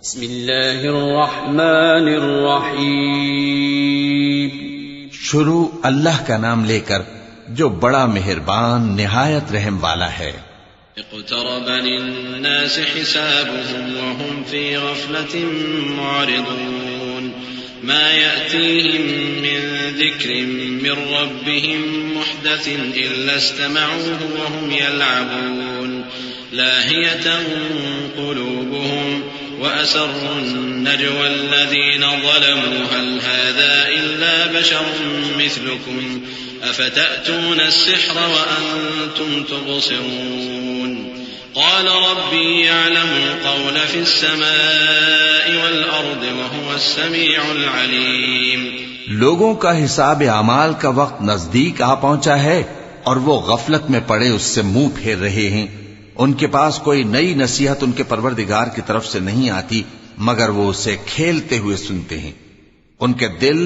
بسم اللہ الرحمن الرحیم. شروع اللہ کا نام لے کر جو بڑا مہربان نہایت رحم والا ہے. اقترب للناس حسابهم وهم في غفلة معرضون ما يأتيهم من ذكر من ربهم محدث إلا استمعوه وهم يلعبون لاهية قلوبهم وأسروا النجوى الذين ظلموا هل هذا إلا بشر مثلكم أفتأتون السحر وأنتم تبصرون قال ربي يعلم القول في السماء والأرض وهو السميع العليم. لوگوں کا حساب اعمال کا وقت نزدیک آ پہنچا ہے اور وہ غفلت میں پڑے اس سے منہ پھیر رہے ہیں. ان کے پاس کوئی نئی نصیحت ان کے پروردگار کی طرف سے نہیں آتی مگر وہ اسے کھیلتے ہوئے سنتے ہیں. ان کے دل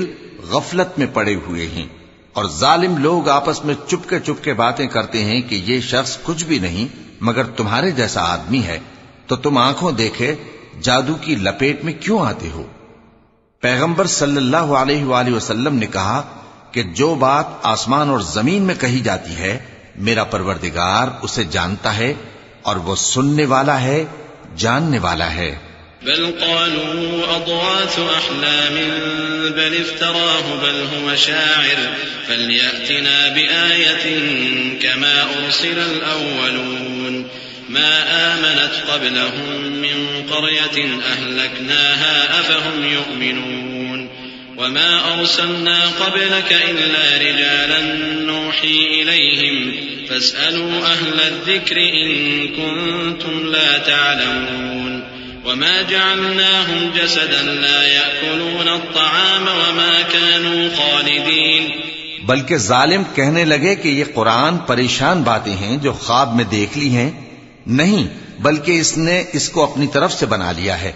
غفلت میں پڑے ہوئے ہیں اور ظالم لوگ آپس میں چپکے باتیں کرتے ہیں کہ یہ شخص کچھ بھی نہیں مگر تمہارے جیسا آدمی ہے تو تم آنکھوں دیکھے جادو کی لپیٹ میں کیوں آتے ہو. پیغمبر صلی اللہ علیہ وآلہ وسلم نے کہا کہ جو بات آسمان اور زمین میں کہی جاتی ہے میرا پروردگار اسے جانتا ہے اور وہ سننے والا ہے جاننے والا ہے. بل قالوا أضغاث أحلام بل افتراه بل هو شاعر فليأتنا بآية كما أرسل الأولون ما آمنت قبلهم من قرية أهلكناها أفهم يؤمنون وما أرسلنا قبلك إلا رجالا نوحي إليهم فاسألوا أهل الذكر إن كنتم لا تعلمون وما جعلناهم جسدا لا يأكلون الطعام وما كانوا خالدين. بلکہ ظالم کہنے لگے کہ یہ قرآن پریشان باتیں ہیں جو خواب میں دیکھ لی ہیں. نہیں بلکہ اس نے اس کو اپنی طرف سے بنا لیا ہے.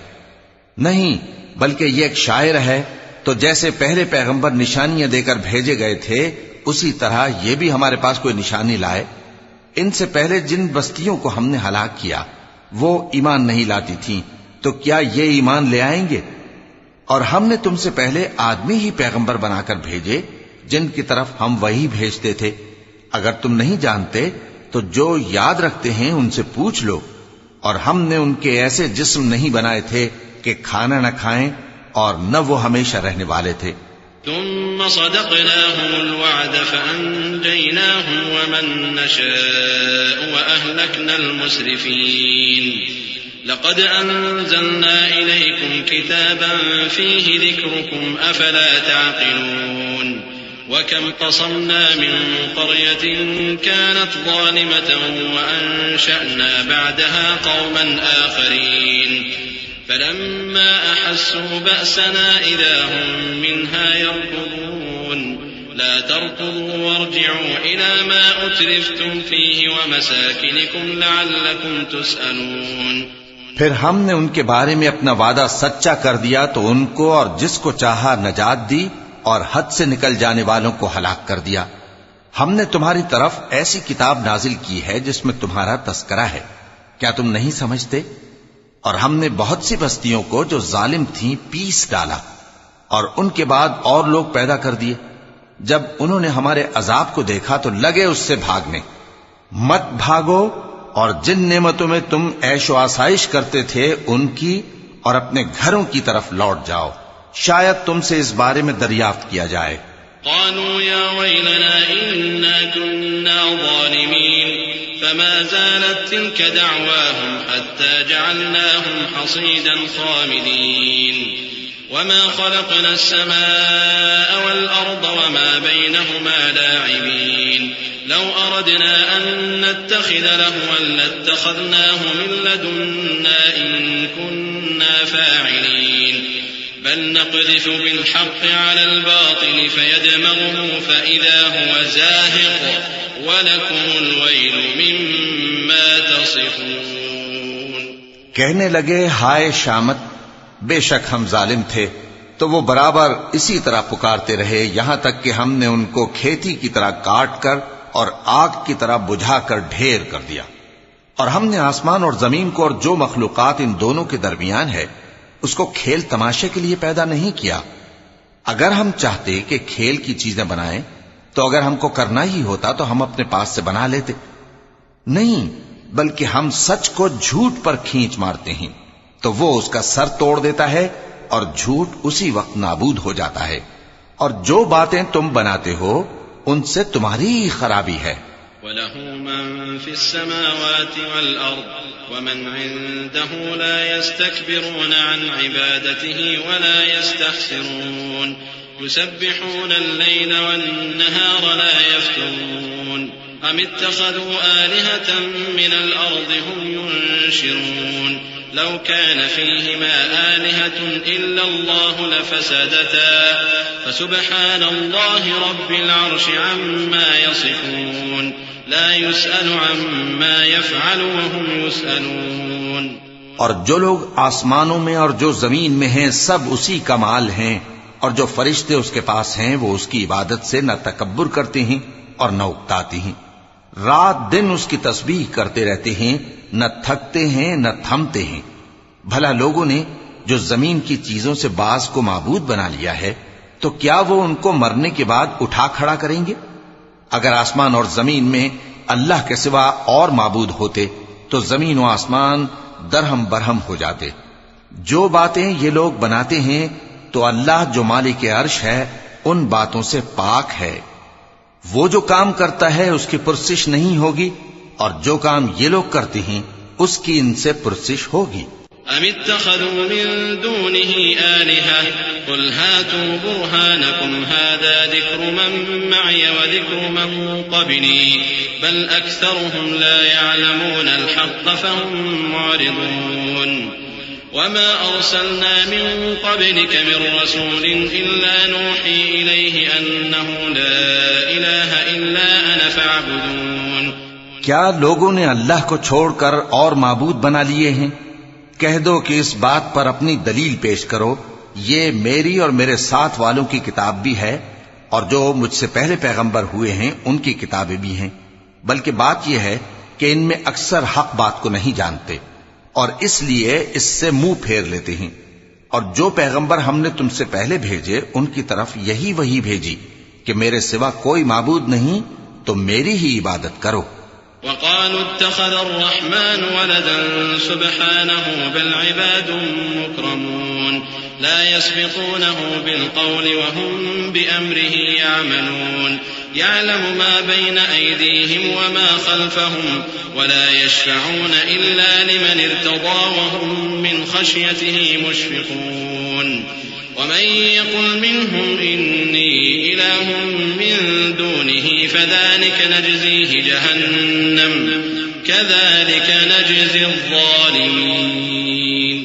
نہیں بلکہ یہ ایک شاعر ہے. تو جیسے پہلے پیغمبر نشانیاں دے کر بھیجے گئے تھے اسی طرح یہ بھی ہمارے پاس کوئی نشانی لائے. ان سے پہلے جن بستیوں کو ہم نے ہلاک کیا وہ ایمان نہیں لاتی تھیں تو کیا یہ ایمان لے آئیں گے؟ اور ہم نے تم سے پہلے آدمی ہی پیغمبر بنا کر بھیجے جن کی طرف ہم وہی بھیجتے تھے. اگر تم نہیں جانتے تو جو یاد رکھتے ہیں ان سے پوچھ لو. اور ہم نے ان کے ایسے جسم نہیں بنائے تھے کہ کھانا نہ کھائیں اور نہ وہ ہمیشہ رہنے والے تھے. ثم صدقناهم الوعد فأنجيناهم ومن نشاء وأهلكنا المسرفين. لقد أنزلنا إليكم كتابا فيه ذكركم أفلا تعقلون. وكم قصمنا من قرية كانت ظالمة وأنشأنا بعدها قوما آخرين فلما أحسوا بأسنا إذا هم منها يركضون. لا تركضوا وارجعوا إلى ما أترفتم فيه ومساكنكم لعلكم تسألون. پھر ہم نے ان کے بارے میں اپنا وعدہ سچا کر دیا تو ان کو اور جس کو چاہا نجات دی اور حد سے نکل جانے والوں کو ہلاک کر دیا. ہم نے تمہاری طرف ایسی کتاب نازل کی ہے جس میں تمہارا تذکرہ ہے. کیا تم نہیں سمجھتے؟ اور ہم نے بہت سی بستیوں کو جو ظالم تھیں پیس ڈالا اور ان کے بعد اور لوگ پیدا کر دیے. جب انہوں نے ہمارے عذاب کو دیکھا تو لگے اس سے بھاگنے. مت بھاگو اور جن نعمتوں میں تم عیش و آسائش کرتے تھے ان کی اور اپنے گھروں کی طرف لوٹ جاؤ. شاید تم سے اس بارے میں دریافت کیا جائے. قالوا يا ويلنا إنا كنا ظالمين فما زالت تلك دعواهم حتى جعلناهم حصيدا خامدين. وما خلقنا السماء والأرض وما بينهما لاعبين. لو أردنا أن نتخذ لهوا لاتخذناه من لدنا إن كنا فاعلين. بل نقذف بالحق على الباطل فيدمغه فإذا هو زاهق وَلَكُمُ الْوَيْلُ مِمَّا تَصِفُونَ. کہنے لگے ہائے شامت، بے شک ہم ظالم تھے. تو وہ برابر اسی طرح پکارتے رہے یہاں تک کہ ہم نے ان کو کھیتی کی طرح کاٹ کر اور آگ کی طرح بجھا کر ڈھیر کر دیا. اور ہم نے آسمان اور زمین کو اور جو مخلوقات ان دونوں کے درمیان ہے اس کو کھیل تماشے کے لیے پیدا نہیں کیا؟ اگر ہم چاہتے کہ کھیل کی چیزیں بنائیں تو اگر ہم کو کرنا ہی ہوتا تو ہم اپنے پاس سے بنا لیتے. نہیں، بلکہ ہم سچ کو جھوٹ پر کھینچ مارتے ہیں تو وہ اس کا سر توڑ دیتا ہے اور جھوٹ اسی وقت نابود ہو جاتا ہے. اور جو باتیں تم بناتے ہو ان سے تمہاری ہی خرابی ہے. وَلَهُ مَن فِي السَّمَاوَاتِ وَالْأَرْضِ وَمَنْ عِندَهُ لَا يَسْتَكْبِرُونَ عَنْ عِبَادَتِهِ وَلَا يَسْتَحْسِرُونَ يُسَبِّحُونَ اللَّيْلَ وَالنَّهَارَ لَا يَفْتُرُونَ أَمِ اتَّخَذُوا آلِهَةً مِّنَ الْأَرْضِ هُمْ يُنشِرُونَ لَوْ كَانَ فِيهِمَا آلِهَةٌ إِلَّا اللَّهُ لَفَسَدَتَا فَسُبْحَانَ اللَّهِ رَبِّ الْعَرْشِ عَمَّا يَصِفُونَ لا يسأل عما يفعل وهم يسألون. اور جو لوگ آسمانوں میں اور جو زمین میں ہیں سب اسی کا مال ہیں، اور جو فرشتے اس کے پاس ہیں وہ اس کی عبادت سے نہ تکبر کرتے ہیں اور نہ اکتاتے ہیں. رات دن اس کی تسبیح کرتے رہتے ہیں، نہ تھکتے ہیں نہ تھمتے ہیں. بھلا لوگوں نے جو زمین کی چیزوں سے بعض کو معبود بنا لیا ہے تو کیا وہ ان کو مرنے کے بعد اٹھا کھڑا کریں گے؟ اگر آسمان اور زمین میں اللہ کے سوا اور معبود ہوتے تو زمین و آسمان درہم برہم ہو جاتے. جو باتیں یہ لوگ بناتے ہیں تو اللہ جو مالک عرش ہے ان باتوں سے پاک ہے. وہ جو کام کرتا ہے اس کی پرسش نہیں ہوگی، اور جو کام یہ لوگ کرتے ہیں اس کی ان سے پرسش ہوگی. أَمِ اتَّخَذُوا مِن دُونِهِ آلِهَةً قُلْ هَاتُوا بُرْهَانَكُمْ هَٰذَا ذِكْرُ مَن مَّعِيَ وَذِكْرُ مَن قَبْلِي بَلْ أَكْثَرُهُمْ لَا يَعْلَمُونَ الْحَقَّ فَهُم مُّعْرِضُونَ. وَمَا أَرْسَلْنَا مِن قَبْلِكَ مِن رَّسُولٍ إِلَّا نُوحِي إِلَيْهِ أَنَّهُ لَا إِلَٰهَ إِلَّا أَنَا فَاعْبُدُونِ. کیا لوگوں نے اللہ کو چھوڑ کر اور معبود بنا لیے ہیں؟ کہہ دو کہ اس بات پر اپنی دلیل پیش کرو، یہ میری اور میرے ساتھ والوں کی کتاب بھی ہے، اور جو مجھ سے پہلے پیغمبر ہوئے ہیں ان کی کتابیں بھی ہیں. بلکہ بات یہ ہے کہ ان میں اکثر حق بات کو نہیں جانتے، اور اس لیے اس سے منہ پھیر لیتے ہیں. اور جو پیغمبر ہم نے تم سے پہلے بھیجے ان کی طرف یہی وحی بھیجی کہ میرے سوا کوئی معبود نہیں تو میری ہی عبادت کرو. وقالوا اتخذ الرحمن ولدا سبحانه بل عباد مكرمون لا يسبقونه بالقول وهم بأمره يعملون يعلم ما بين أيديهم وما خلفهم ولا يشفعون إلا لمن ارتضى وهم من خشيته مشفقون ومن يقل منهم إني إله من دونه فذلك نجزيه جهنم كذلك نجزي الظالمين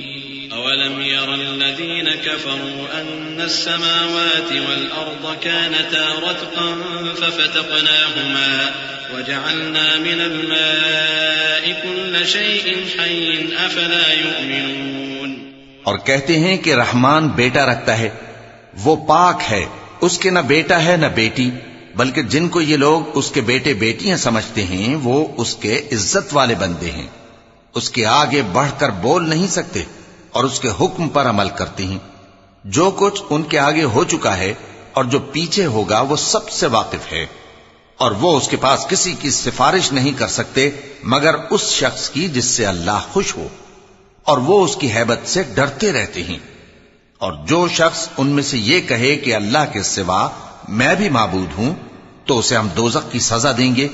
أولم ير الذين كفروا أن السماوات والأرض كانتا رتقا ففتقناهما وجعلنا من الماء كل شيء حي أفلا يؤمنون. اور کہتے ہیں کہ رحمان بیٹا رکھتا ہے، وہ پاک ہے، اس کے نہ بیٹا ہے نہ بیٹی، بلکہ جن کو یہ لوگ اس کے بیٹے بیٹیاں سمجھتے ہیں وہ اس کے عزت والے بندے ہیں. اس کے آگے بڑھ کر بول نہیں سکتے اور اس کے حکم پر عمل کرتے ہیں. جو کچھ ان کے آگے ہو چکا ہے اور جو پیچھے ہوگا وہ سب سے واقف ہے، اور وہ اس کے پاس کسی کی سفارش نہیں کر سکتے مگر اس شخص کی جس سے اللہ خوش ہو، اور وہ اس کی ہیبت سے ڈرتے رہتے ہیں. اور جو شخص ان میں سے یہ کہے کہ اللہ کے سوا میں بھی معبود ہوں تو اسے ہم دوزخ کی سزا دیں گے.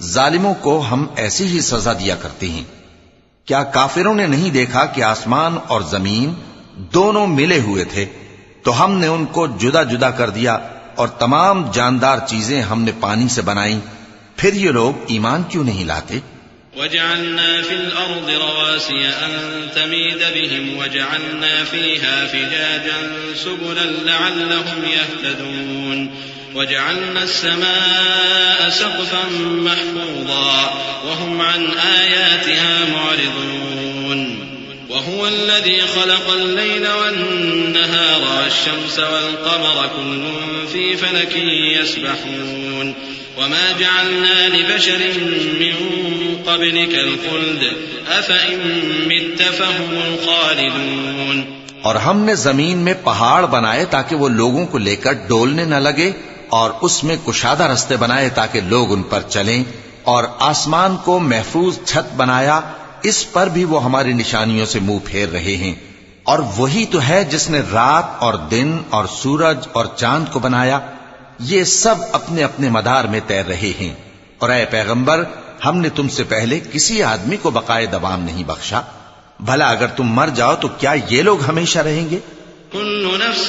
ظالموں کو ہم ایسی ہی سزا دیا کرتے ہیں. کیا کافروں نے نہیں دیکھا کہ آسمان اور زمین دونوں ملے ہوئے تھے تو ہم نے ان کو جدا جدا کر دیا، اور تمام جاندار چیزیں ہم نے پانی سے بنائیں، پھر یہ لوگ ایمان کیوں نہیں لاتے؟ وجعلنا في الأرض رواسي أن تميد بهم وجعلنا فيها فجاجا سبلا لعلهم يهتدون وجعلنا السماء سقفا محفوظا وهم عن آياتها معرضون وهو الذي خلق الليل والنهار والشمس والقمر كل في فلك يسبحون وما جعلنا لبشر من قبلك الخلد أفإن مت فهم الخالدون. اور ہم نے زمین میں پہاڑ بنائے تاکہ وہ لوگوں کو لے کر ڈولنے نہ لگے، اور اس میں کشادہ رستے بنائے تاکہ لوگ ان پر چلیں، اور آسمان کو محفوظ چھت بنایا، اس پر بھی وہ ہماری نشانیوں سے منہ پھیر رہے ہیں۔ اور وہی تو ہے جس نے رات اور دن اور سورج اور چاند کو بنایا، یہ سب اپنے اپنے مدار میں تیر رہے ہیں۔ اور اے پیغمبر، ہم نے تم سے پہلے کسی آدمی کو بقائے دوام نہیں بخشا، بھلا اگر تم مر جاؤ تو کیا یہ لوگ ہمیشہ رہیں گے؟ كل نفس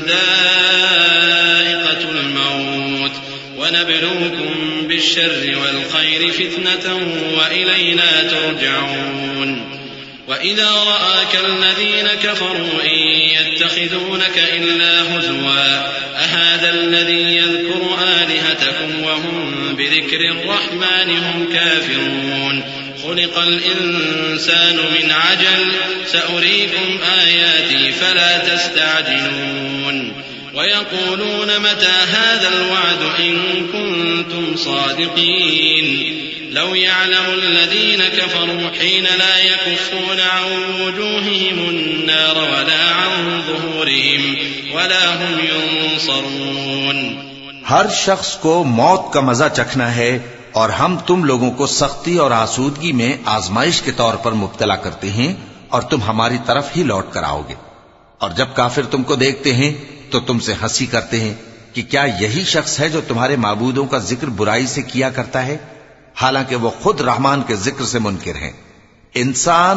ذائقة الموت ونبلوكم بالشر والخير فتنة وإلينا ترجعون وإذا رآك الذين كفروا إن يتخذونك إلا هزوا أهذا الذي يذكر آلهتكم وهم بذكر الرحمن هم كافرون خلق الإنسان من عجل سأريكم آياتي فلا تستعجلون ويقولون متى هذا الوعد إن كنتم صادقين لو يعلم الذين كفروا حين لا يكفون عن وجوههم النار ولا عن ظهورهم ولا هم ينصرون۔ ہر شخص کو موت کا مزہ چکھنا ہے، اور ہم تم لوگوں کو سختی اور آسودگی میں آزمائش کے طور پر مبتلا کرتے ہیں، اور تم ہماری طرف ہی لوٹ کر آؤ گے۔ اور جب کافر تم کو دیکھتے ہیں تو تم سے ہنسی کرتے ہیں کہ کیا یہی شخص ہے جو تمہارے معبودوں کا ذکر برائی سے کیا کرتا ہے، حالانکہ وہ خود رحمان کے ذکر سے منکر ہیں۔ انسان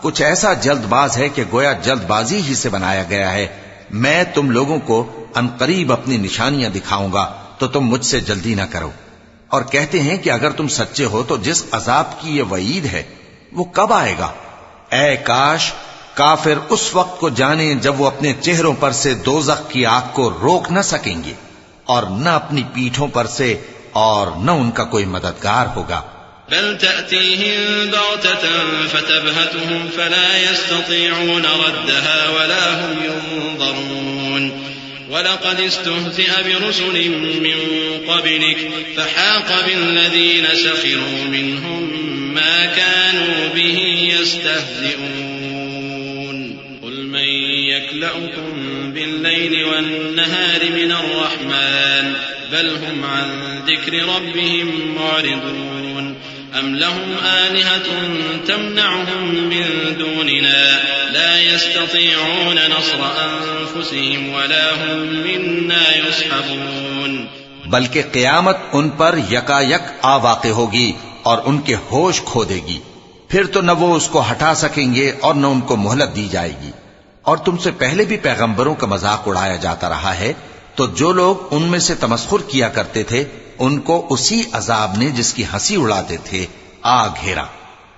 کچھ ایسا جلد باز ہے کہ گویا جلد بازی ہی سے بنایا گیا ہے۔ میں تم لوگوں کو عنقریب اپنی نشانیاں دکھاؤں گا تو تم مجھ سے جلدی نہ کرو۔ اور کہتے ہیں کہ اگر تم سچے ہو تو جس عذاب کی یہ وعید ہے وہ کب آئے گا؟ اے کاش کافر اس وقت کو جانیں جب وہ اپنے چہروں پر سے دوزخ کی آگ کو روک نہ سکیں گے، اور نہ اپنی پیٹھوں پر سے، اور نہ ان کا کوئی مددگار ہوگا۔ بل تأتيهم بغتة فتبهتهم فلا يستطيعون ردها ولا هم ينظرون ولقد استهزئ برسل من قبلك فحاق بالذين سخروا منهم ما كانوا به يستهزئون قل من يكلؤكم بالليل والنهار من الرحمن بل هم عن ذكر ربهم معرضون أم لهم آلهة تمنعهم من دوننا لا يستطيعون نصر أنفسهم ولا هم منا يصحبون۔ بلکہ قیامت ان پر یکا یک آ واقع ہوگی اور ان کے ہوش کھو دے گی، پھر تو نہ وہ اس کو ہٹا سکیں گے اور نہ ان کو مہلت دی جائے گی۔ اور تم سے پہلے بھی پیغمبروں کا مذاق اڑایا جاتا رہا ہے، تو جو لوگ ان میں سے تمسخر کیا کرتے تھے ان کو اسی عذاب نے جس کی ہنسی اڑاتے تھے آ گھیرا۔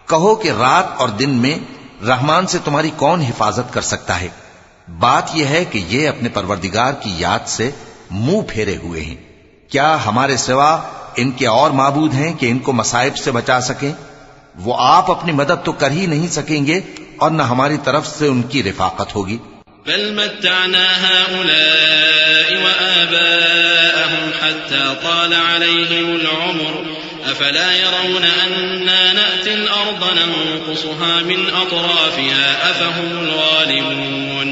کہو کہ رات اور دن میں رحمان سے تمہاری کون حفاظت کر سکتا ہے؟ بات یہ ہے کہ یہ اپنے پروردگار کی یاد سے منہ پھیرے ہوئے ہیں۔ کیا ہمارے سوا ان کے اور معبود ہیں کہ ان کو مصائب سے بچا سکیں؟ وہ آپ اپنی مدد تو کر ہی نہیں سکیں گے، اور نہ ہماری طرف سے ان کی رفاقت ہوگی۔ بل متعنا هؤلاء وآباءهم حتى طال عليهم العمر أفلا يرون أنا نأتي الأرض ننقصها من أطرافها أفهم الغالبون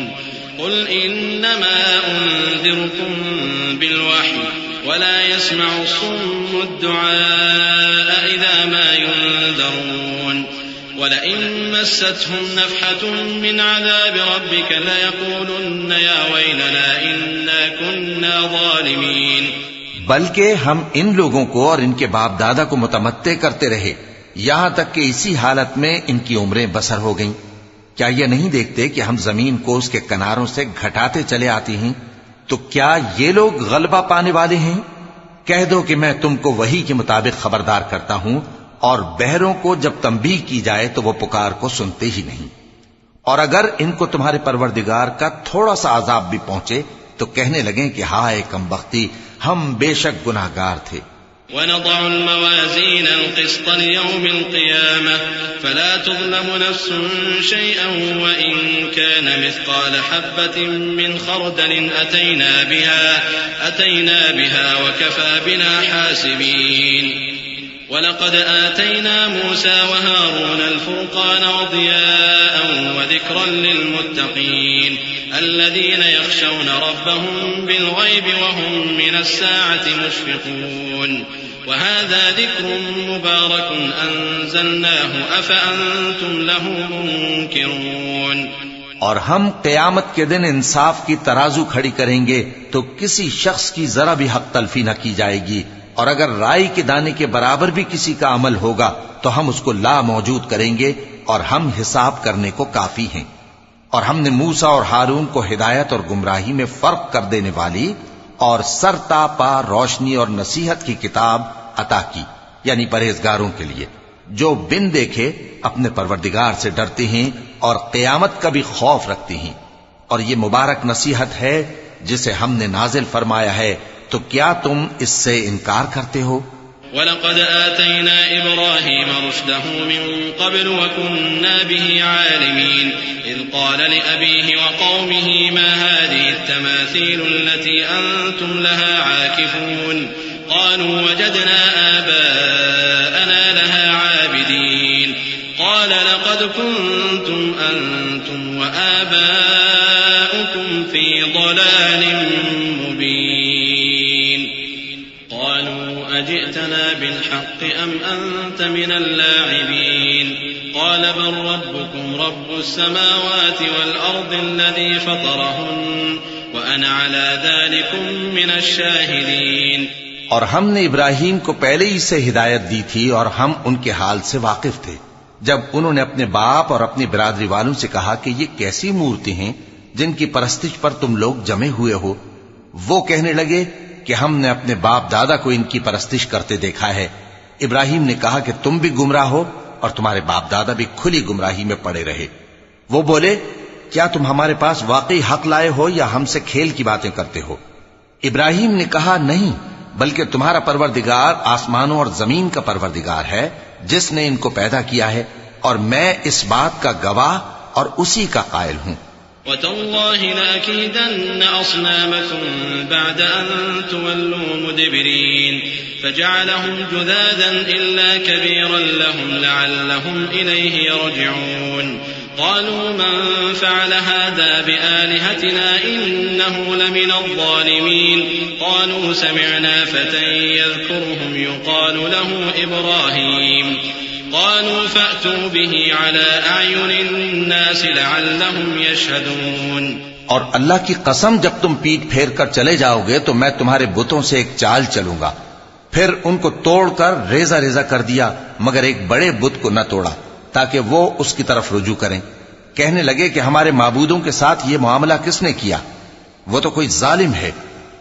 قل إنما أنذركم بالوحي ولا يسمع الصم الدعاء إذا ما ينذرون ولئن مستهم نفحة من عذاب ربك ليقولن يا ويلنا إنا كنا ظالمين۔ بلکہ ہم ان لوگوں کو اور ان کے باپ دادا کو متمتع کرتے رہے یہاں تک کہ اسی حالت میں ان کی عمریں بسر ہو گئیں۔ کیا یہ نہیں دیکھتے کہ ہم زمین کو اس کے کناروں سے گھٹاتے چلے آتی ہیں؟ تو کیا یہ لوگ غلبہ پانے والے ہیں؟ کہہ دو کہ میں تم کو وحی کے مطابق خبردار کرتا ہوں، اور بہروں کو جب تنبیہ کی جائے تو وہ پکار کو سنتے ہی نہیں۔ اور اگر ان کو تمہارے پروردگار کا تھوڑا سا عذاب بھی پہنچے تو کہنے لگیں کہ ہائے کمبختی، ہم بے شک گناہگار تھے۔ ونضع الموازين القسط ليوم القيامة فلا تظلم نفس شيئا وإن كان مثقال حبة من خردل أتينا بها وكفى بنا حاسبين وَلَقَدْ آتَيْنَا مُوسَى وَهَارُونَ الْفُرْقَانَ وَضِيَاءً وَذِكْرًا لِّلْمُتَّقِينَ الَّذِينَ يَخْشَوْنَ رَبَّهُم بِالْغَيْبِ وَهُم مِّنَ السَّاعَةِ مُشْفِقُونَ وَهَذَا ذِكْرٌ مُّبَارَكٌ أَنزَلْنَاهُ أَفَأَنتُمْ لَهُ مُنكِرُونَ۔ اور ہم قیامت کے دن انصاف کی ترازو کھڑی کریں گے تو کسی شخص کی ذرا بھی حق تلفی نہ کی جائے گی، اور اگر رائی کے دانے کے برابر بھی کسی کا عمل ہوگا تو ہم اس کو لا موجود کریں گے، اور ہم حساب کرنے کو کافی ہیں۔ اور ہم نے موسیٰ اور ہارون کو ہدایت اور گمراہی میں فرق کر دینے والی اور سر تا پا روشنی اور نصیحت کی کتاب عطا کی، یعنی پرہیزگاروں کے لیے جو بن دیکھے اپنے پروردگار سے ڈرتے ہیں اور قیامت کا بھی خوف رکھتے ہیں۔ اور یہ مبارک نصیحت ہے جسے ہم نے نازل فرمایا ہے، تو کیا تم اس سے انکار کرتے ہو؟ وَلَقَدْ آتَيْنَا إِبْرَاهِيمَ رُشْدَهُ مِن قَبْلُ وَكُنَّا بِهِ عَالِمِينَ إِذْ قَالَ لِأَبِيهِ وَقَوْمِهِ مَا هَٰذِهِ التَّمَاثِيلُ الَّتِي أَنتُمْ لَهَا عَاكِفُونَ قَالُوا وَجَدْنَا آبَاءَنَا لَهَا عَابِدِينَ قَالَ لَقَدْ كُنتُمْ أَنتُمْ وَآبَاؤُكُمْ فِي ضَلَالٍ مُّبِينٍ قالوا أجئتنا بالحق أم أنت من اللاعبين قال بل ربكم رب السماوات والأرض الذي فطرهن وأنا على ذلكم من الشاهدين۔ اور ہم نے ابراہیم کو پہلے ہی سے ہدایت دی تھی اور ہم ان کے حال سے واقف تھے جب انہوں نے اپنے باپ اور اپنی برادری والوں سے کہا کہ یہ کیسی مورتی ہیں جن کی پرستش پر تم لوگ جمے ہوئے ہو۔ وہ کہنے لگے کہ ہم نے اپنے باپ دادا کو ان کی پرستش کرتے دیکھا ہے۔ ابراہیم نے کہا کہ تم بھی گمراہ ہو اور تمہارے باپ دادا بھی کھلی گمراہی میں پڑے رہے۔ وہ بولے کیا تم ہمارے پاس واقعی حق لائے ہو یا ہم سے کھیل کی باتیں کرتے ہو؟ ابراہیم نے کہا نہیں، بلکہ تمہارا پروردگار آسمانوں اور زمین کا پروردگار ہے جس نے ان کو پیدا کیا ہے، اور میں اس بات کا گواہ اور اسی کا قائل ہوں۔ وَتَاللَّهِ لَأَكِيدَنَّ أَصْنَامَكُمْ بَعْدَ أَن تُوَلُّوا مُدْبِرِينَ فَجَعَلَهُمْ جُذَاذًا إِلَّا كَبِيرًا لَهُمْ لَعَلَّهُمْ إِلَيْهِ يَرْجِعُونَ قالوا من فعل هذا بآلهتنا إنه لمن الظالمين قالوا سمعنا فتى يذكرهم يقال له إبراهيم قالوا فأتوا به على أعين الناس لعلهم يشهدون۔ اور اللہ کی قسم جب تم پیٹ پھیر کر چلے جاؤ گے تو میں تمہارے بتوں سے ایک چال چلوں گا۔ پھر ان کو توڑ کر ریزہ ریزہ کر دیا مگر ایک بڑے بت کو نہ توڑا تاکہ وہ اس کی طرف رجوع کریں۔ کہنے لگے کہ ہمارے معبودوں کے ساتھ یہ معاملہ کس نے کیا؟ وہ تو کوئی ظالم ہے۔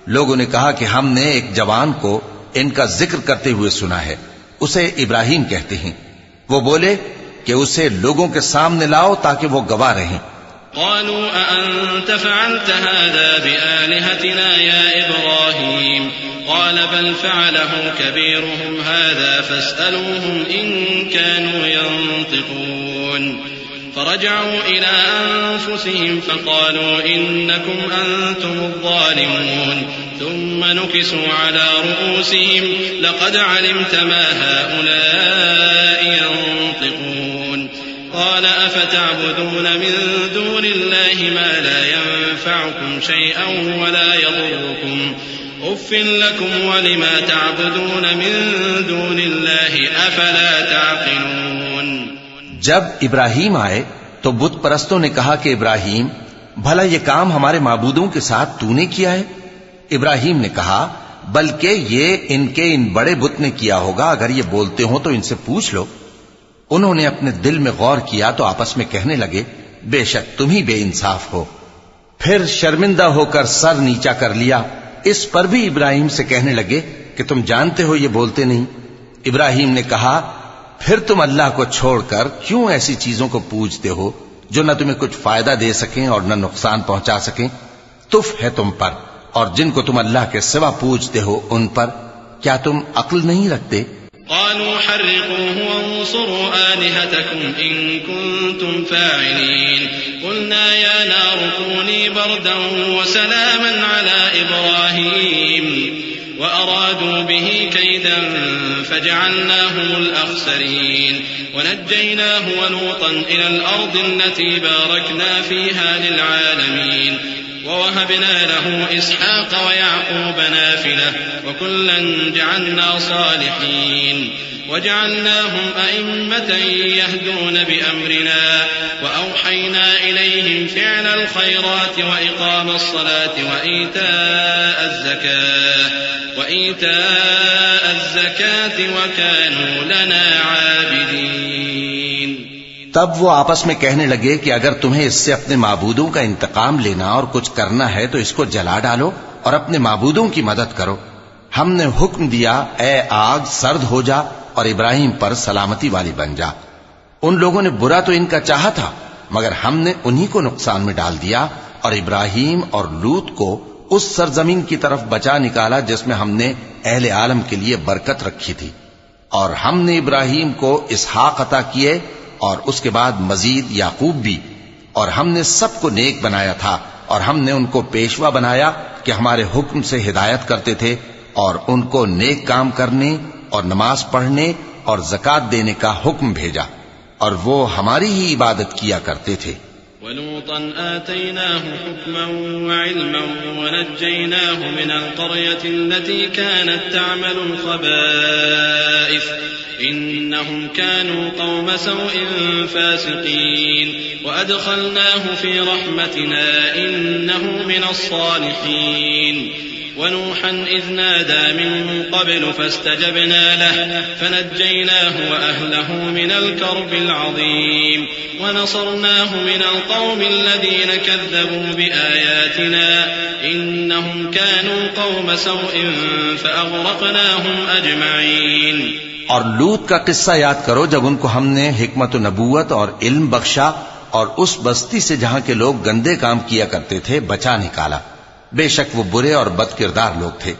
لوگوں نے کہا کہ ہم نے ایک جوان کو ان کا ذکر کرتے ہوئے سنا ہے، اسے ابراہیم کہتے ہیں۔ وہ بولے کہ اسے لوگوں کے سامنے لاؤ تاکہ وہ گواہ رہیں۔ قالوا أأنت فعلت هذا بآلهتنا يا إبراهيم قال بل فعله كبيرهم هذا فاسألوهم إن كانوا ينطقون فرجعوا إلى أنفسهم فقالوا إنكم أنتم الظالمون ثم نكسوا على رؤوسهم لقد علمت ما هؤلاء ينطقون قال أفتعبدون من دون الله ما لا ينفعكم شيئا ولا يضركم أف لكم ولما تعبدون من دون الله أفلا تعقلون۔ جب ابراہیم آئے تو بت پرستوں نے کہا کہ ابراہیم بھلا یہ کام ہمارے معبودوں کے ساتھ تو نے کیا ہے؟ ابراہیم نے کہا بلکہ یہ ان کے ان بڑے بت نے کیا ہوگا، اگر یہ بولتے ہوں تو ان سے پوچھ لو۔ انہوں نے اپنے دل میں غور کیا تو آپس میں کہنے لگے بے شک تم ہی بے انصاف ہو۔ پھر شرمندہ ہو کر سر نیچا کر لیا۔ اس پر بھی ابراہیم سے کہنے لگے کہ تم جانتے ہو یہ بولتے نہیں۔ ابراہیم نے کہا پھر تم اللہ کو چھوڑ کر کیوں ایسی چیزوں کو پوجتے ہو جو نہ تمہیں کچھ فائدہ دے سکیں اور نہ نقصان پہنچا سکیں؟ تف ہے تم پر اور جن کو تم اللہ کے سوا پوجتے ہو ان پر، کیا تم عقل نہیں رکھتے؟ قالوا حرقوه وانصروا آلهتكم إن كنتم فاعلين قلنا يا نار كوني بردا وسلاما على إبراهيم وأرادوا به كيدا فجعلناهم الأخسرين ونجيناه ولوطا إلى الأرض التي باركنا فيها للعالمين ووهبنا له إسحاق ويعقوب نافلة وكلا جعلنا صالحين وجعلناهم أئمة يهدون بأمرنا وأوحينا إليهم فعل الخيرات وإقام الصلاة وإيتاء الزكاة وكانوا لنا عابدين. تب وہ آپس میں کہنے لگے کہ اگر تمہیں اس سے اپنے معبودوں کا انتقام لینا اور کچھ کرنا ہے تو اس کو جلا ڈالو اور اپنے معبودوں کی مدد کرو. ہم نے حکم دیا اے آگ سرد ہو جا اور ابراہیم پر سلامتی والی بن جا. ان لوگوں نے برا تو ان کا چاہا تھا مگر ہم نے انہی کو نقصان میں ڈال دیا اور ابراہیم اور لوط کو اس سرزمین کی طرف بچا نکالا جس میں ہم نے اہل عالم کے لیے برکت رکھی تھی. اور ہم نے ابراہیم کو اسحاق عطا کیے اور اس کے بعد مزید یعقوب بھی. اور ہم نے سب کو نیک بنایا تھا اور ہم نے ان کو پیشوا بنایا کہ ہمارے حکم سے ہدایت کرتے تھے اور ان کو نیک کام کرنے اور نماز پڑھنے اور زکات دینے کا حکم بھیجا اور وہ ہماری ہی عبادت کیا کرتے تھے. ولوطا آتيناه حكما وعلما ونجيناه من القرية التي كانت تعمل الخبائث إنهم كانوا قوم سوء فاسقين وأدخلناه في رحمتنا إنه من الصالحين. ونوحا إذ نادى من قبل فاستجبنا له فنجيناه وأهله من الكرب العظيم ونصرناه من القوم الذين كذبوا بآياتنا إنهم كانوا قوم سوء فأغرقناهم أجمعين. اور لوط کا قصہ یاد کرو جب ان کو ہم نے حکمت و نبوت اور علم بخشا اور اس بستی سے جہاں کے لوگ گندے کام کیا کرتے تھے بچا نکالا. بے شک وہ برے اور بد کردار لوگ تھے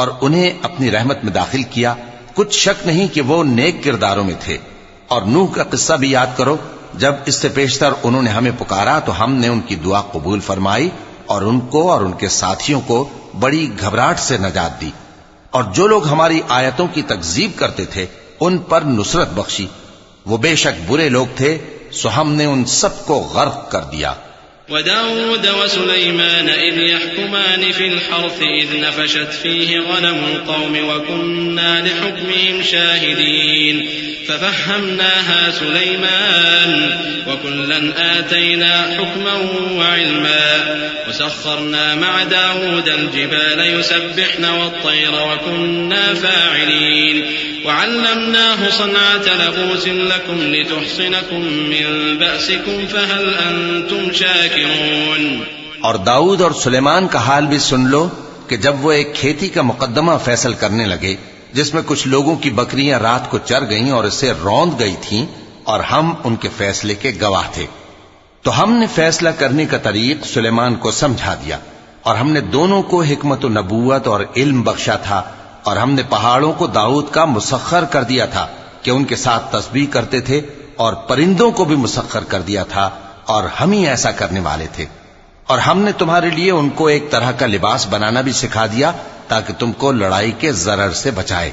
اور انہیں اپنی رحمت میں داخل کیا. کچھ شک نہیں کہ وہ نیک کرداروں میں تھے. اور نوح کا قصہ بھی یاد کرو جب اس سے پیشتر انہوں نے ہمیں پکارا تو ہم نے ان کی دعا قبول فرمائی اور ان کو اور ان کے ساتھیوں کو بڑی گھبراہٹ سے نجات دی. اور جو لوگ ہماری آیتوں کی تکذیب کرتے تھے ان پر نصرت بخشی. وہ بے شک برے لوگ تھے سو ہم نے ان سب کو غرق کر دیا. وداود وسليمان إذ يحكمان في الحرث إذ نفشت فيه غنم القوم وكنا لحكمهم شاهدين ففهمناها سليمان وكلا آتينا حكما وعلما وسخرنا مع داود الجبال يسبحن والطير وكنا فاعلين وعلمناه صنعة لبوس لكم لتحصنكم من بأسكم فهل أنتم شاكرون. اور داؤد اور سلیمان کا حال بھی سن لو کہ جب وہ ایک کھیتی کا مقدمہ فیصل کرنے لگے جس میں کچھ لوگوں کی بکریاں رات کو چر گئیں اور اسے روند گئی تھیں اور ہم ان کے فیصلے کے گواہ تھے تو ہم نے فیصلہ کرنے کا طریق سلیمان کو سمجھا دیا. اور ہم نے دونوں کو حکمت و نبوت اور علم بخشا تھا اور ہم نے پہاڑوں کو داؤد کا مسخر کر دیا تھا کہ ان کے ساتھ تسبیح کرتے تھے اور پرندوں کو بھی مسخر کر دیا تھا اور ہم ہی ایسا کرنے والے تھے. اور ہم نے تمہارے لیے ان کو ایک طرح کا لباس بنانا بھی سکھا دیا تاکہ تم کو لڑائی کے ضرر سے بچائے.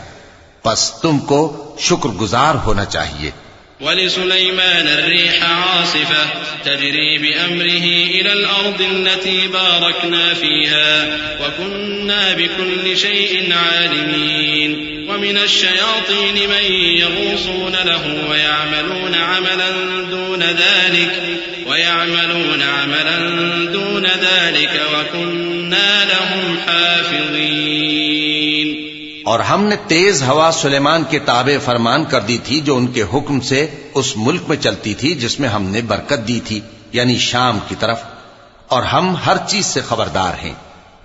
پس تم کو شکر گزار ہونا چاہیے. ولسليمان الريح عاصفة تجري بأمره إلى الأرض التي باركنا فيها وكنا بكل شيء عالمين. ومن الشياطين من يغوصون له ويعملون عملا دون ذلك وكنا لهم حافظين. اور ہم نے تیز ہوا سلیمان کے تابع فرمان کر دی تھی جو ان کے حکم سے اس ملک میں چلتی تھی جس میں ہم نے برکت دی تھی یعنی شام کی طرف. اور ہم ہر چیز سے خبردار ہیں.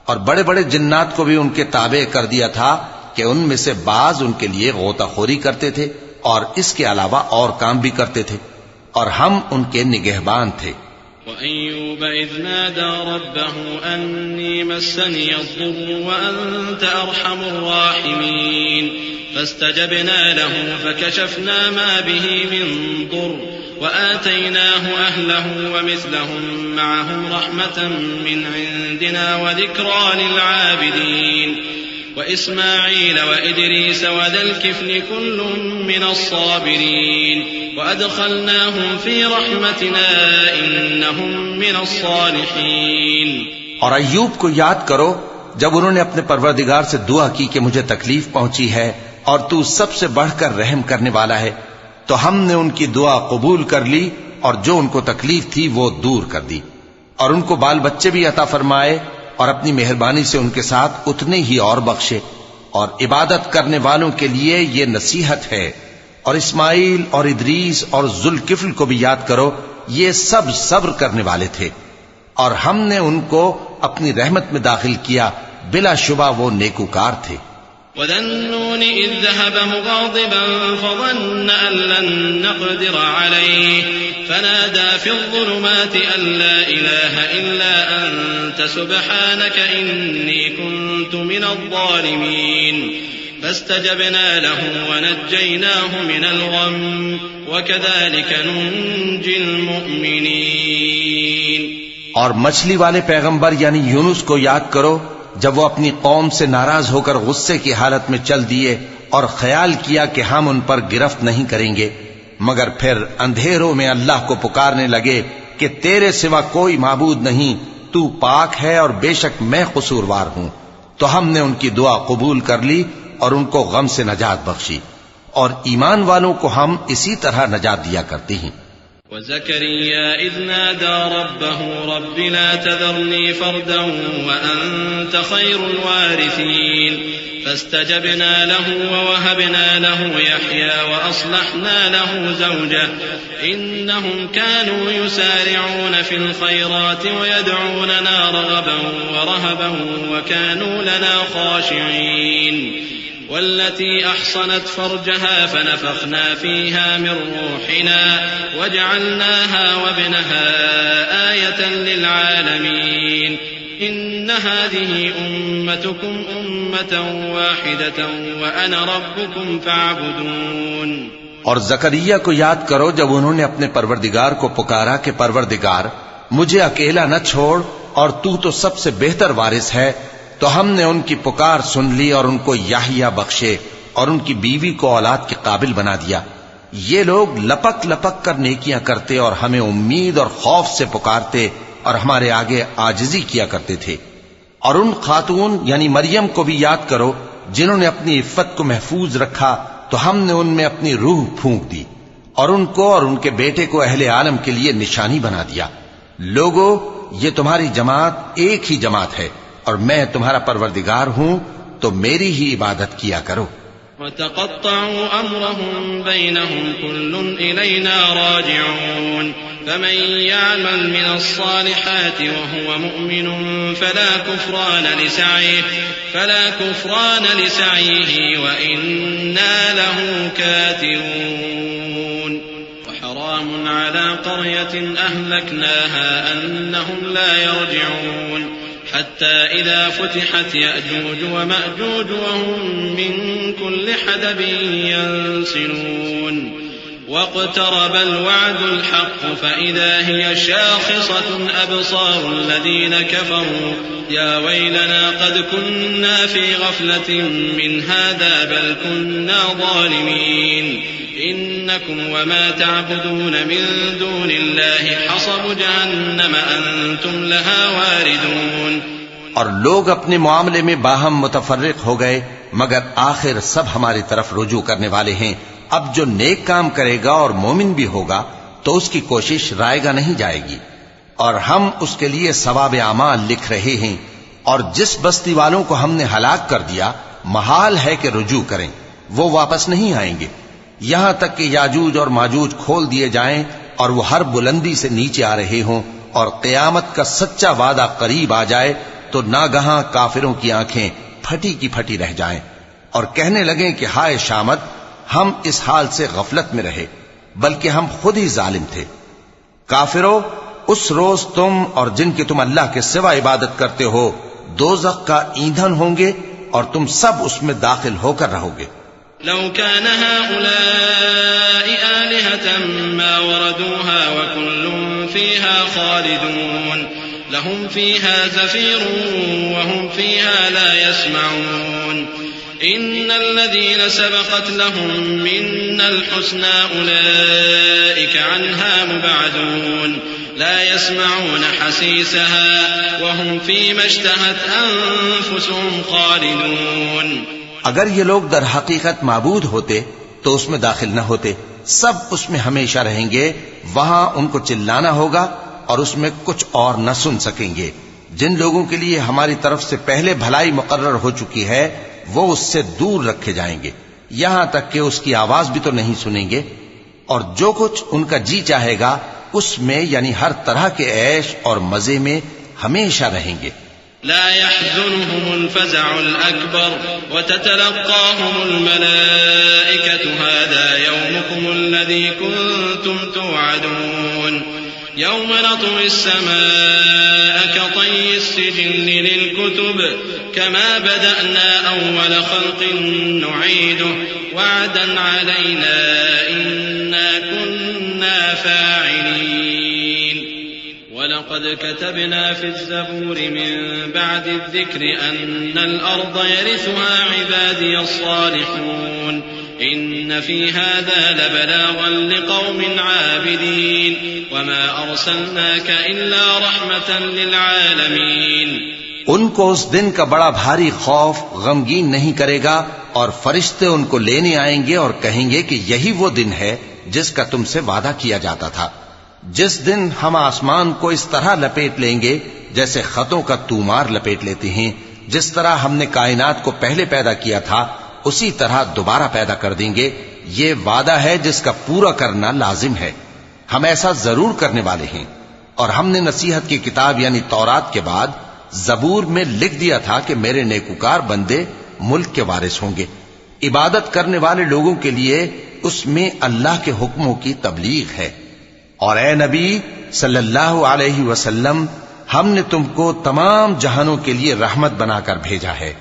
اور بڑے بڑے جنات کو بھی ان کے تابع کر دیا تھا کہ ان میں سے بعض ان کے لیے غوطہ خوری کرتے تھے اور اس کے علاوہ اور کام بھی کرتے تھے اور ہم ان کے نگہبان تھے. وأيوب إذ نادى ربه أني مسني الضر وأنت أرحم الراحمين فاستجبنا له فكشفنا ما به من ضر وآتيناه أهله ومثلهم معهم رحمة من عندنا وذكرى للعابدين. وإسماعيل وإدريس وذا الكفل كل من الصابرين وأدخلناهم في رحمتنا إنهم من الصالحين. اور ایوب کو یاد کرو جب انہوں نے اپنے پروردگار سے دعا کی کہ مجھے تکلیف پہنچی ہے اور تو سب سے بڑھ کر رحم کرنے والا ہے، تو ہم نے ان کی دعا قبول کر لی اور جو ان کو تکلیف تھی وہ دور کر دی، اور ان کو بال بچے بھی عطا فرمائے اور اپنی مہربانی سے ان کے ساتھ اتنے ہی اور بخشے. اور عبادت کرنے والوں کے لیے یہ نصیحت ہے. اور اسماعیل اور ادریس اور ذوالکفل کو بھی یاد کرو، یہ سب صبر کرنے والے تھے اور ہم نے ان کو اپنی رحمت میں داخل کیا، بلا شبہ وہ نیکوکار تھے. وذا النون إذ ذهب مغاضبا فظن أن لن نقدر عليه فنادى في الظلمات أن لا إله إلا أنت سبحانك إني كنت من الظالمين فاستجبنا له ونجيناه من الغم وكذلك ننجي المؤمنين. اور مچھلی والے پیغمبر یعنی یونس کو یاد کرو جب وہ اپنی قوم سے ناراض ہو کر غصے کی حالت میں چل دیے اور خیال کیا کہ ہم ان پر گرفت نہیں کریں گے، مگر پھر اندھیروں میں اللہ کو پکارنے لگے کہ تیرے سوا کوئی معبود نہیں، تو پاک ہے اور بے شک میں قصوروار ہوں. تو ہم نے ان کی دعا قبول کر لی اور ان کو غم سے نجات بخشی، اور ایمان والوں کو ہم اسی طرح نجات دیا کرتے ہیں. وزكريا إذ نادى ربه رب لا تذرني فردا وأنت خير الوارثين فاستجبنا له ووهبنا له يحيى وأصلحنا له زوجه إنهم كانوا يسارعون في الخيرات ويدعوننا رغبا ورهبا وكانوا لنا خاشعين. والتي أحصنت فرجها فنفخنا فيها من روحنا وجعلناها وابنها آية للعالمين إن هذه أمتكم أمة واحدة وأنا ربكم فاعبدون. اور زکریا کو یاد کرو جب انہوں نے اپنے پروردگار کو پکارا کہ پروردگار مجھے اکیلا نہ چھوڑ اور تو سب سے بہتر وارث ہے، تو ہم نے ان کی پکار سن لی اور ان کو یحییٰ بخشے اور ان کی بیوی کو اولاد کے قابل بنا دیا. یہ لوگ لپک لپک کر نیکیاں کرتے اور ہمیں امید اور خوف سے پکارتے اور ہمارے آگے عاجزی کیا کرتے تھے. اور ان خاتون یعنی مریم کو بھی یاد کرو جنہوں نے اپنی عفت کو محفوظ رکھا، تو ہم نے ان میں اپنی روح پھونک دی اور ان کو اور ان کے بیٹے کو اہل عالم کے لیے نشانی بنا دیا. لوگو، یہ تمہاری جماعت ایک ہی جماعت ہے اور میں تمہارا پروردگار ہوں، تو میری ہی عبادت کیا کرو. وتقطعوا أمرهم بينهم كل إلينا راجعون فمن يعمل من الصالحات وهو مؤمن فلا كفران لسعيه وإنا له كاتبون. وحرام على قرية أهلكناها أنهم لا يرجعون حتى إذا فتحت يأجوج ومأجوج وهم من كل حدب ينسلون. واقترب الوعد الحق فإذا هي شاخصة أبصار الذين كفروا يا ويلنا قد كنا في غفلة من هذا بل كنا ظالمين. إنكم وما تعبدون من دون الله حصب جهنم أنتم لها واردون. اور لوگ اپنے معاملے میں باہم متفرق ہو گئے، مگر آخر سب ہماری طرف رجوع کرنے والے ہیں. اب جو نیک کام کرے گا اور مومن بھی ہوگا تو اس کی کوشش رائے گا نہیں جائے گی، اور ہم اس کے لیے ثواب اعمال لکھ رہے ہیں. اور جس بستی والوں کو ہم نے ہلاک کر دیا محال ہے کہ رجوع کریں، وہ واپس نہیں آئیں گے یہاں تک کہ یاجوج اور ماجوج کھول دیے جائیں اور وہ ہر بلندی سے نیچے آ رہے ہوں اور قیامت کا سچا وعدہ قریب آ جائے تو ناگہاں کافروں کی آنکھیں پھٹی کی پھٹی رہ جائیں اور کہنے لگیں کہ ہائے شامت، ہم اس حال سے غفلت میں رہے بلکہ ہم خود ہی ظالم تھے. کافرو، اس روز تم اور جن کی تم اللہ کے سوا عبادت کرتے ہو دوزخ کا ایندھن ہوں گے اور تم سب اس میں داخل ہو کر رہو گے. لو كان هؤلاء آلهة ما وردوها وكل فيها خالدون لهم فيها زفير وهم فيها لا يسمعون. إن الذين سبقت لهم منا الحسنى أولئك عنها مبعدون لا يسمعون حسيسها وهم فيما اشتهت أنفسهم خالدون. اگر یہ لوگ در حقیقت معبود ہوتے تو اس میں داخل نہ ہوتے، سب اس میں ہمیشہ رہیں گے، وہاں ان کو چلانا ہوگا اور اس میں کچھ اور نہ سن سکیں گے. جن لوگوں کے لیے ہماری طرف سے پہلے بھلائی مقرر ہو چکی ہے وہ اس سے دور رکھے جائیں گے، یہاں تک کہ اس کی آواز بھی تو نہیں سنیں گے، اور جو کچھ ان کا جی چاہے گا اس میں یعنی ہر طرح کے عیش اور مزے میں ہمیشہ رہیں گے. لا يحزنهم الفزع الأكبر وتتلقاهم الملائكة هذا يومكم الذي كنتم توعدون يوم نطوي السماء كطي السجل للكتب كما بدأنا أول خلق نعيده وعدا علينا إنا كنا فاعلين. ولقد كتبنا في الزبور من بعد الذكر أن الأرض يرثها عبادي الصالحون إن في هذا لبلاغا لقوم عابدين وما أرسلناك إلا رحمة للعالمين. ان کو اس دن کا بڑا بھاری خوف غمگین نہیں کرے گا، اور فرشتے ان کو لینے آئیں گے اور کہیں گے کہ یہی وہ دن ہے جس کا تم سے وعدہ کیا جاتا تھا، جس دن ہم آسمان کو اس طرح لپیٹ لیں گے جیسے خطوں کا تومار لپیٹ لیتے ہیں. جس طرح ہم نے کائنات کو پہلے پیدا کیا تھا اسی طرح دوبارہ پیدا کر دیں گے. یہ وعدہ ہے جس کا پورا کرنا لازم ہے، ہم ایسا ضرور کرنے والے ہیں. اور ہم نے نصیحت کی کتاب یعنی تورات کے بعد زبور میں لکھ دیا تھا کہ میرے نیکوکار بندے ملک کے وارث ہوں گے. عبادت کرنے والے لوگوں کے لیے اس میں اللہ کے حکموں کی تبلیغ ہے. اور اے نبی صلی اللہ علیہ وسلم، ہم نے تم کو تمام جہانوں کے لیے رحمت بنا کر بھیجا ہے.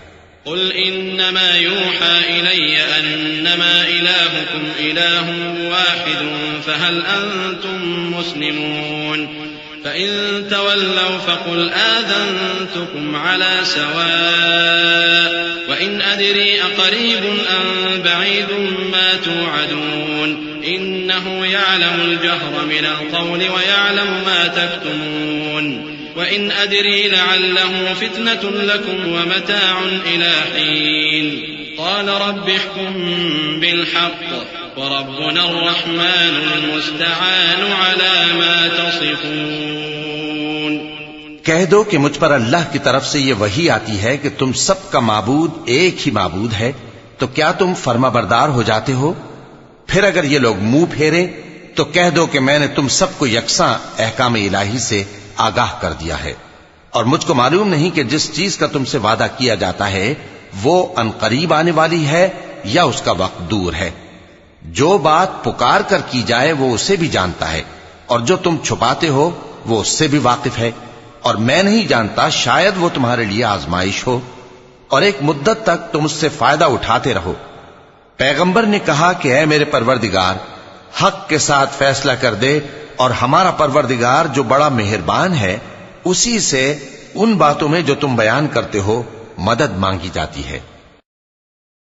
قل انما يوحى الي انما الهكم اله واحد فهل انتم مسلمون فان تولوا فقل آذنتكم على سواء وان ادري اقريب ام بعيد ما توعدون انه يعلم الجهر من القول ويعلم ما تكتمون وإن أدري لعله فتنة لكم ومتاع إلى حين قال رب احكم بالحق وربنا الرحمن المستعان على ما تصفون. کہہ دو کہ مجھ پر اللہ کی طرف سے یہ وحی آتی ہے کہ تم سب کا معبود ایک ہی معبود ہے، تو کیا تم فرما بردار ہو جاتے ہو؟ پھر اگر یہ لوگ منہ پھیریں تو کہہ دو کہ میں نے تم سب کو یکساں احکام الہی سے آگاہ کر دیا ہے، اور مجھ کو معلوم نہیں کہ جس چیز کا تم سے وعدہ کیا جاتا ہے وہ عنقریب آنے والی ہے یا اس کا وقت دور ہے. جو بات پکار کر کی جائے وہ اسے بھی جانتا ہے، اور جو تم چھپاتے ہو وہ اس سے بھی واقف ہے. اور میں نہیں جانتا، شاید وہ تمہارے لیے آزمائش ہو، اور ایک مدت تک تم اس سے فائدہ اٹھاتے رہو. پیغمبر نے کہا کہ اے میرے پروردگار، حق کے ساتھ فیصلہ کر دے، اور ہمارا پروردگار جو بڑا مہربان ہے اسی سے ان باتوں میں جو تم بیان کرتے ہو مدد مانگی جاتی ہے.